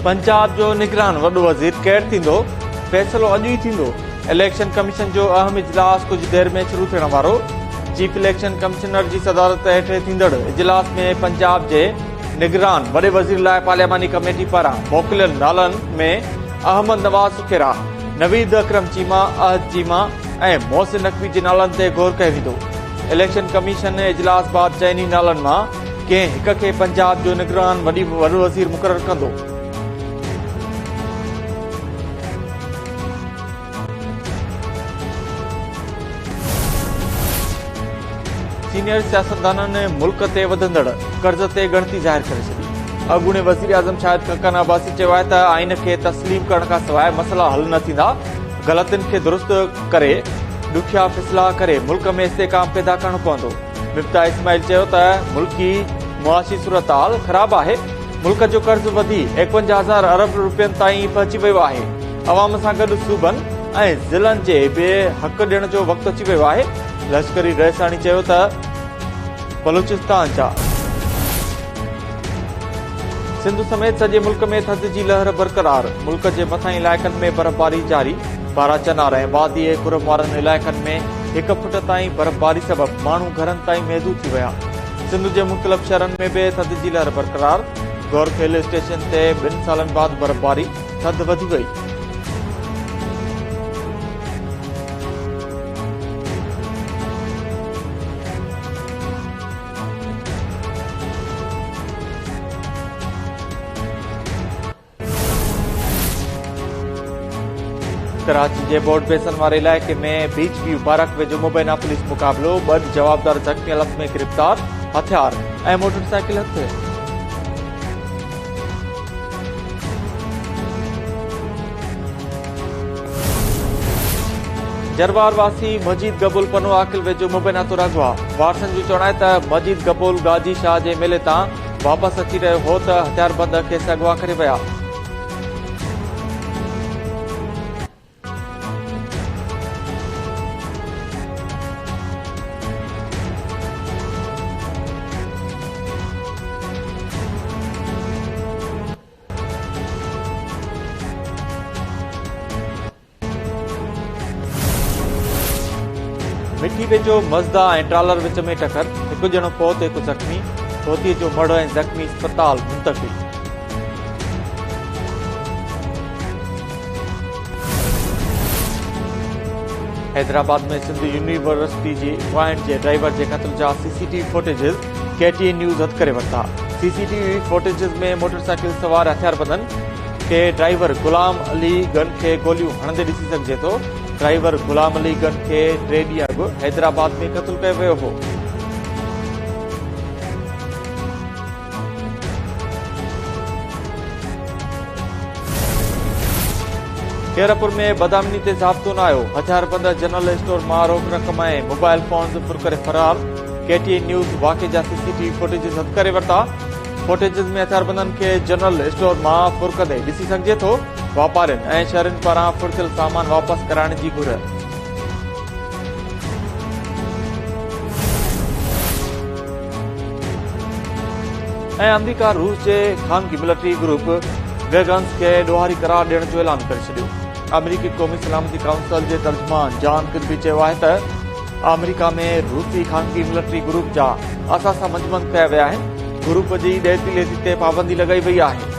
पंजाब जो निगरान वॾो वज़ीर केरु थींदो, फ़ैसिलो अॼु ई थींदो। इलेक्शन कमीशन जो अहम इजलास कुझु देर में शुरू थियण वारो। चीफ इलेक्शन कमिश्नर जी सदारत हेठि थींदड़ इजलास में पंजाब जे निगरान वॾे वज़ीर लाइ पार्लियामानी कमेटी पारां मोकिलियल नालनि में अहमद नवाज़ सुखेरा, नवीद अकरम चीमा, अहद चीमा ऐं मोहसिन नकवी जे नालनि ते गौर कयो वेंदो। इलेक्शन कमीशन इजलास बाद चइनी नालनि मां कंहिं हिक खे पंजाब जो निगरान वॾो वज़ीर मुक़ररु कंदो। सीनियर सियासतदाननि मुल्क ते वधंदड़ कर्ज़ ते गणती ज़ाहिर करे छॾी। अॻूणे वज़ीर आज़म शाहिद खक़न अब्बासी चयो आहे त आइन खे तस्लीम करण खां सवाइ मसइला हल न थींदा। ग़लतियुनि खे दुरुस्त करे ॾुखिया फ़ैसिला करे मुल्क में इस्तेहकाम पैदा करणो पवंदो। मिफ्ता इस्माइल चयो त मुल्की मुआशी सूरतहाल ख़राब आहे। मुल्क जो कर्ज़ वधी 51,000 अरब रुपयनि ताईं पहुची वियो आहे। अवाम सां गॾु सूबनि ऐं ज़िलनि जे बि हक़ ॾियण जो वक़्तु अची वियो आहे। लश्करी रहिसाणी चयो त बलूचिस्तान जा सिंध समेत सॼे मुल्क में थधि जी लहर बरक़रार। मुल्क जे मथां इलाइक़नि में बर्फ़बारी जारी। बाराचनार ऐं वादी ऐं कुरम वारनि इलाइक़नि में 1 फुट ताईं बर्फ़बारी सबबि माण्हू घरनि ताईं महदूद थी विया। सिंध जे मुख़्तलिफ़ शहरनि में बि थधि जी लहर बरक़रार। गौरख हिल स्टेशन ते 2 सालनि बाद बर्फ़बारी, थधि वधी वई। कराची जे बोर्ड बेसन वारे इलाइक़े में बीच व्यू पार्क वेझो मुबैना पुलिस मुक़ाबिलो। 2 जवाबदार ज़ख़्मी हालत में गिरफ़्तार, हथियार ऐं मोटरसाइकिल हथ। जरवार वासी मजीद गबूल पनो आकिल वेझो मुबैना तो अगवा। वारसनि जो चवणु आहे त मजीद गबूल गाजी शाह जे मेले तां वापसि अची रहियो हो त हथियारबंद खेसि अगवा करे विया। मिठी वेझो मज़दा ऐं ट्रालर विच में टकर, 1 ॼणो फौत, 1 ज़ख़्मी। फौतीअ जो मड़ ऐं ज़ख़्मी अस्पताल मुंतक़िल। हैदराबाद में सिंध यूनिवर्सिटी जी पॉइंट जे ड्राइवर जे क़त्ल जा CCTV फुटेजिस KTN न्यूज़ हथ करे वरिता। CCTV फुटेजिस में मोटरसाइकिल सवार हथियारबंदनि खे ड्राइवर गुलाम अली गन खे गोलियूं हणंदे ॾिसी सघिजे थो। ड्राइवर गुलाम अली गन खे 3 ॾींहं अॻु हैदराबाद में क़त्ल कयो वियो हो। केरपुर में बदामनी ते ज़ाब्तो न आयो। हथियारबंद जनरल स्टोर मां रोक रक़म ऐं मोबाइल फोन फुर करे फरार। KTN न्यूज़ वाक़े जा CCTV फुटेजिस हथ करे वरिता। फुटेजिस में हथियारबंदनि खे जनरल स्टोर मां फुर कंदे ॾिसी सघिजे थो। वापारियुनि ऐं शहरियुनि पारां फुरथियल सामान वापसि कराइण जी घुर। ऐं अमेरिका रूस जे ख़ानगी मिलिट्री ग्रुप वेगन्स खे ॾोहारी करार ॾियण जो ऐलान करे छॾियो। अमेरिकी क़ौमी सलामती काउंसिल जे तर्जुमान जॉन किर्बी चयो आहे त अमेरिका में रूसी ख़ानगी मिलिट्री ग्रुप जा असासा मंजमंद कया विया आहिनि। ग्रुप जी ॾेती लेती ते पाबंदी लॻाई वई आहे।